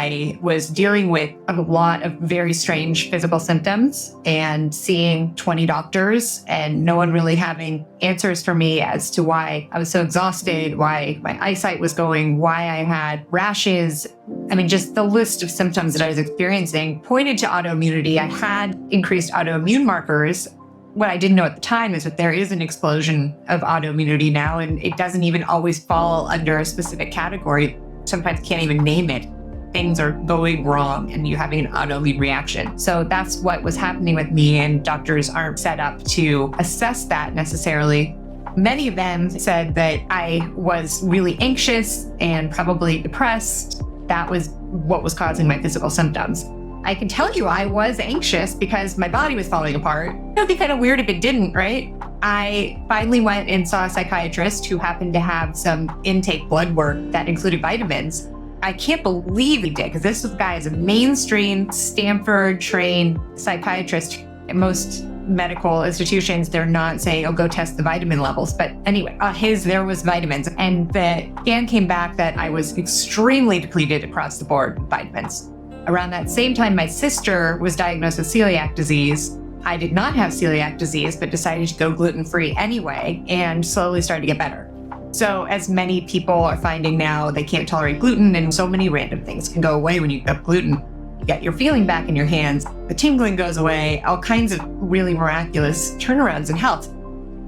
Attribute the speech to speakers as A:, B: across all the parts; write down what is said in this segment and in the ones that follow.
A: I was dealing with a lot of very strange physical symptoms and seeing 20 doctors and no one really having answers for me as to why I was so exhausted, why my eyesight was going, why I had rashes. I mean, just the list of symptoms that I was experiencing pointed to autoimmunity. I had increased autoimmune markers. What I didn't know at the time is that there is an explosion of autoimmunity now, and it doesn't even always fall under a specific category. Sometimes can't even name it. Things are going wrong and you're having an autoimmune reaction. So that's what was happening with me, and doctors aren't set up to assess that necessarily. Many of them said that I was really anxious and probably depressed. That was what was causing my physical symptoms. I can tell you I was anxious because my body was falling apart. It would be kind of weird if it didn't, right? I finally went and saw a psychiatrist who happened to have some intake blood work that included vitamins. I can't believe he did, because this guy is a mainstream Stanford-trained psychiatrist. At most medical institutions, they're not saying, oh, go test the vitamin levels. But anyway, there was vitamins. And the scan came back that I was extremely depleted across the board with vitamins. Around that same time, my sister was diagnosed with celiac disease. I did not have celiac disease, but decided to go gluten-free anyway and slowly started to get better. So as many people are finding now, they can't tolerate gluten, and so many random things can go away when you give up gluten. You get your feeling back in your hands, the tingling goes away, all kinds of really miraculous turnarounds in health.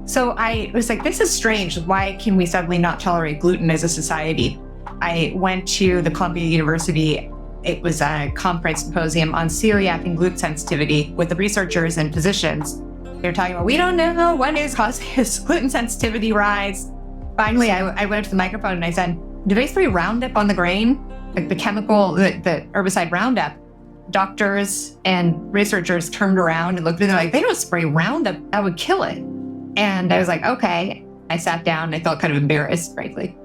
A: So I was like, this is strange. Why can we suddenly not tolerate gluten as a society? I went to the Columbia University. It was a conference symposium on celiac and gluten sensitivity with the researchers and physicians. They were talking about, we don't know what is causing this gluten sensitivity rise. Finally, I went up to the microphone and I said, do they spray Roundup on the grain? Like the chemical, the herbicide Roundup. Doctors and researchers turned around and looked at me like, they don't spray Roundup, that would kill it. And I was like, okay. I sat down and I felt kind of embarrassed, frankly.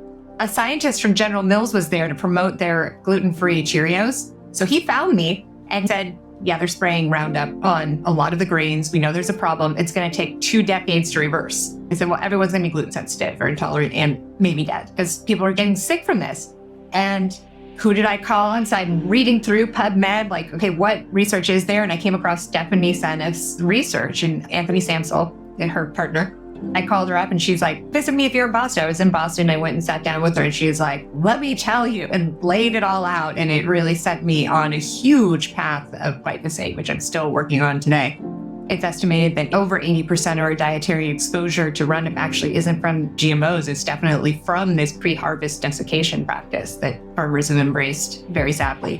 A: A scientist from General Mills was there to promote their gluten-free Cheerios. So he found me and said, yeah, they're spraying Roundup on a lot of the grains. We know there's a problem. It's going to take 2 decades to reverse. I said, well, everyone's going to be gluten sensitive or intolerant and maybe dead because people are getting sick from this. And who did I call on? So I'm reading through PubMed, like, okay, what research is there? And I came across Stephanie Seneff's research and Anthony Samsel and her partner. I called her up and she's like, visit me if you're in Boston. I was in Boston. I went and sat down with her and she's like, let me tell you, and laid it all out. And it really set me on a huge path of glyphosate, which I'm still working on today. It's estimated that over 80% of our dietary exposure to Roundup actually isn't from GMOs. It's definitely from this pre-harvest desiccation practice that farmers have embraced very sadly.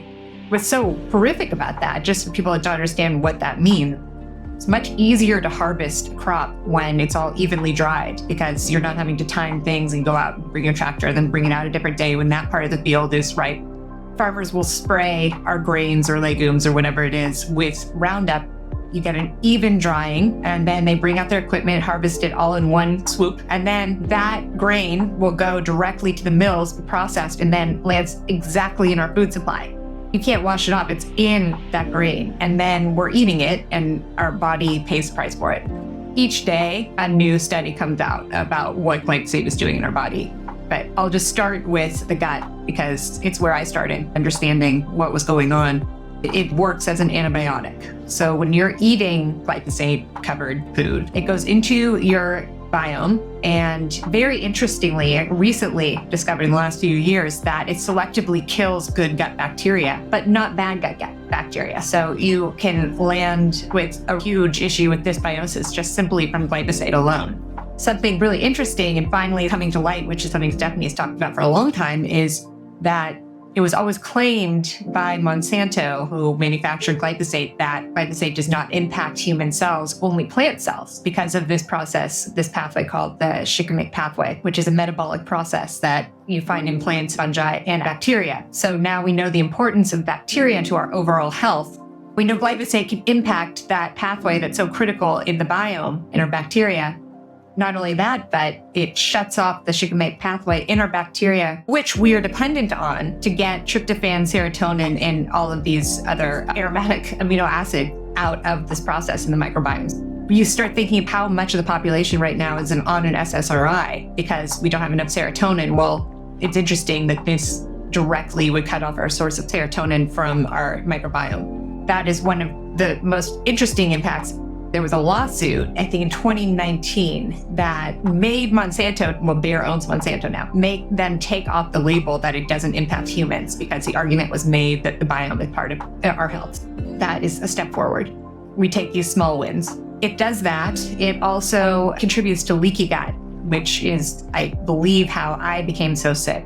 A: What's so horrific about that, just for people to understand what that means, it's much easier to harvest a crop when it's all evenly dried because you're not having to time things and go out and bring your tractor, then bring it out a different day when that part of the field is ripe. Farmers will spray our grains or legumes or whatever it is with Roundup. You get an even drying, and then they bring out their equipment, harvest it all in one swoop, and then that grain will go directly to the mills, be processed, and then lands exactly in our food supply. You can't wash it off, it's in that grain. And then we're eating it and our body pays the price for it. Each day, a new study comes out about what glyphosate is doing in our body. But I'll just start with the gut because it's where I started understanding what was going on. It works as an antibiotic. So when you're eating glyphosate-covered food, it goes into your biome. And very interestingly, recently discovered in the last few years that it selectively kills good gut bacteria, but not bad gut bacteria. So you can land with a huge issue with dysbiosis just simply from glyphosate alone. Something really interesting and finally coming to light, which is something Stephanie has talked about for a long time, is that it was always claimed by Monsanto, who manufactured glyphosate, that glyphosate does not impact human cells, only plant cells, because of this process, this pathway called the shikimate pathway, which is a metabolic process that you find in plants, fungi, and bacteria. So now we know the importance of bacteria to our overall health. We know glyphosate can impact that pathway that's so critical in the biome, in our bacteria. Not only that, but it shuts off the shikimate pathway in our bacteria, which we are dependent on to get tryptophan, serotonin, and all of these other aromatic amino acid out of this process in the microbiomes. You start thinking of how much of the population right now is on an SSRI because we don't have enough serotonin. Well, it's interesting that this directly would cut off our source of serotonin from our microbiome. That is one of the most interesting impacts. There was a lawsuit, I think in 2019, that made Monsanto, well, Bayer owns Monsanto now, make them take off the label that it doesn't impact humans because the argument was made that the biome is part of our health. That is a step forward. We take these small wins. It does that. It also contributes to leaky gut, which is, I believe, how I became so sick.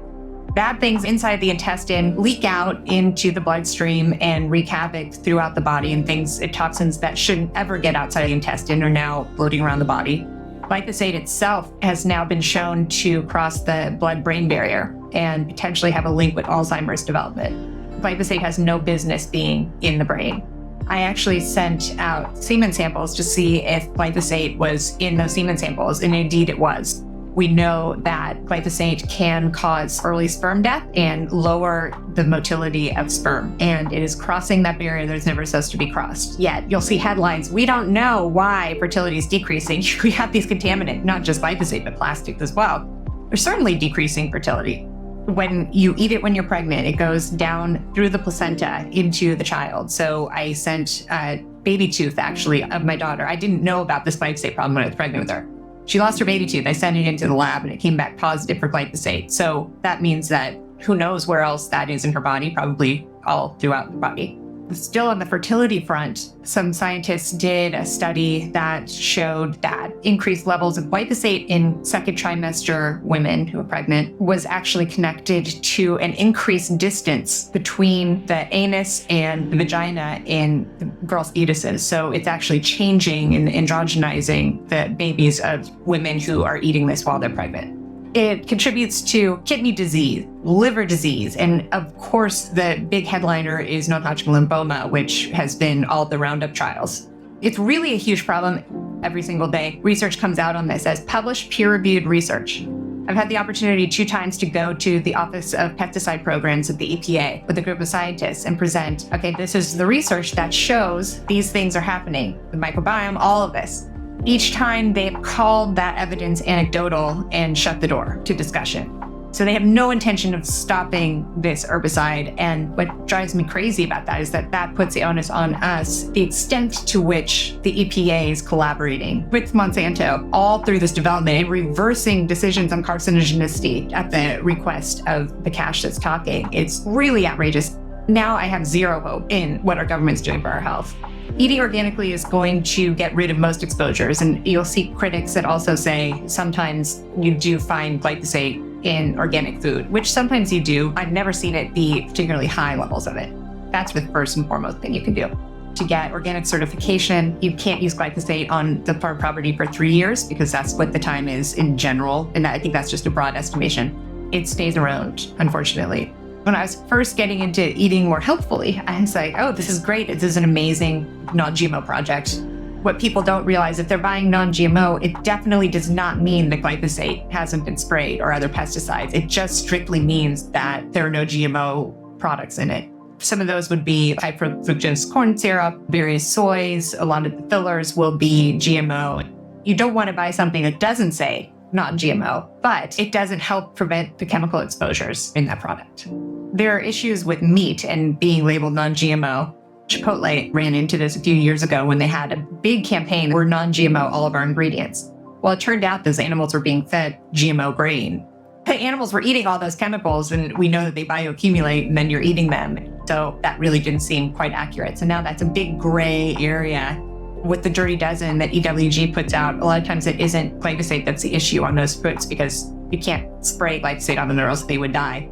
A: Bad things inside the intestine leak out into the bloodstream and wreak havoc throughout the body, and toxins that shouldn't ever get outside the intestine are now floating around the body. Glyphosate itself has now been shown to cross the blood-brain barrier and potentially have a link with Alzheimer's development. Glyphosate has no business being in the brain. I actually sent out semen samples to see if glyphosate was in those semen samples, and indeed it was. We know that glyphosate can cause early sperm death and lower the motility of sperm. And it is crossing that barrier that is never supposed to be crossed. Yet you'll see headlines, we don't know why fertility is decreasing. We have these contaminants, not just glyphosate, but plastics as well. They're certainly decreasing fertility. When you eat it when you're pregnant, it goes down through the placenta into the child. So I sent a baby tooth, actually, of my daughter. I didn't know about this glyphosate problem when I was pregnant with her. She lost her baby tooth. I sent it into the lab and it came back positive for glyphosate. So that means that who knows where else that is in her body, probably all throughout the body. Still on the fertility front, some scientists did a study that showed that increased levels of glyphosate in second trimester women who are pregnant was actually connected to an increased distance between the anus and the vagina in the girls' fetuses. So it's actually changing and androgenizing the babies of women who are eating this while they're pregnant. It contributes to kidney disease, liver disease, and of course, the big headliner is non-hodgkin lymphoma, which has been all the Roundup trials. It's really a huge problem. Every single day, research comes out on this as published peer-reviewed research. I've had the opportunity 2 times to go to the Office of Pesticide Programs at the EPA with a group of scientists and present, okay, this is the research that shows these things are happening, the microbiome, all of this. Each time they've called that evidence anecdotal and shut the door to discussion. So they have no intention of stopping this herbicide. And what drives me crazy about that is that puts the onus on us, the extent to which the EPA is collaborating with Monsanto all through this development and reversing decisions on carcinogenicity at the request of the cash that's talking. It's really outrageous. Now I have zero hope in what our government's doing for our health. Eating organically is going to get rid of most exposures, and you'll see critics that also say sometimes you do find glyphosate in organic food, which sometimes you do. I've never seen it be particularly high levels of it. That's the first and foremost thing you can do. To get organic certification, you can't use glyphosate on the farm property for 3 years because that's what the time is in general, and I think that's just a broad estimation. It stays around, unfortunately. When I was first getting into eating more healthfully, I was like, oh, this is great. This is an amazing non-GMO project. What people don't realize, if they're buying non-GMO, it definitely does not mean that glyphosate hasn't been sprayed or other pesticides. It just strictly means that there are no GMO products in it. Some of those would be high fructose corn syrup, various soys. A lot of the fillers will be GMO. You don't want to buy something that doesn't say non-GMO, but it doesn't help prevent the chemical exposures in that product. There are issues with meat and being labeled non-GMO. Chipotle ran into this a few years ago when they had a big campaign where non-GMO all of our ingredients. Well, it turned out those animals were being fed GMO grain. The animals were eating all those chemicals, and we know that they bioaccumulate, and then you're eating them. So that really didn't seem quite accurate. So now that's a big gray area. With the Dirty Dozen that EWG puts out, a lot of times it isn't glyphosate that's the issue on those fruits because you can't spray glyphosate on them or else they would die.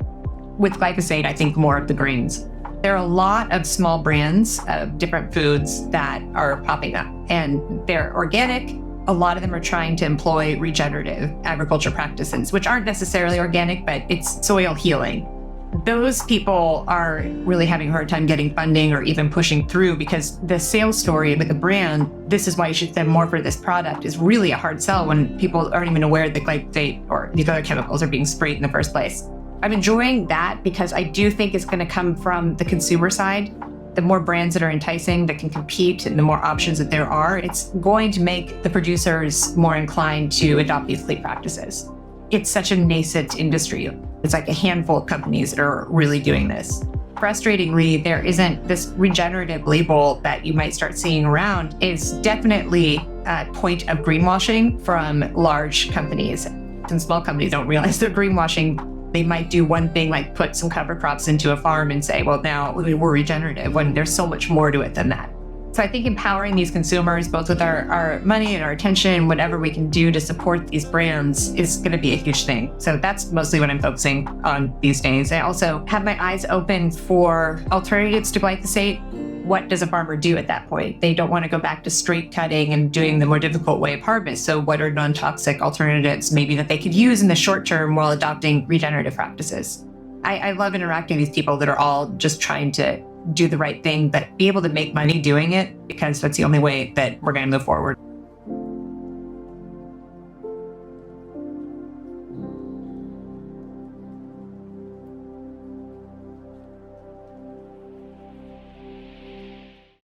A: With glyphosate, I think more of the greens. There are a lot of small brands of different foods that are popping up, and they're organic. A lot of them are trying to employ regenerative agriculture practices, which aren't necessarily organic, but it's soil healing. Those people are really having a hard time getting funding or even pushing through because the sales story with the brand, this is why you should spend more for this product, is really a hard sell when people aren't even aware that glyphosate or these other chemicals are being sprayed in the first place. I'm enjoying that because I do think it's going to come from the consumer side. The more brands that are enticing that can compete and the more options that there are, it's going to make the producers more inclined to adopt these clean practices. it's such a nascent industry. It's like a handful of companies that are really doing this. Frustratingly, there isn't this regenerative label that you might start seeing around is definitely a point of greenwashing from large companies. And small companies don't realize they're greenwashing. They might do one thing, like put some cover crops into a farm and say, well, now we're regenerative, when there's so much more to it than that. So I think empowering these consumers, both with our money and our attention, whatever we can do to support these brands, is going to be a huge thing. So that's mostly what I'm focusing on these days. I also have my eyes open for alternatives to glyphosate. What does a farmer do at that point? They don't want to go back to straight cutting and doing the more difficult way of harvest. So what are non-toxic alternatives maybe that they could use in the short term while adopting regenerative practices? I love interacting with these people that are all just trying to do the right thing, but be able to make money doing it, because that's the only way that we're going to move forward.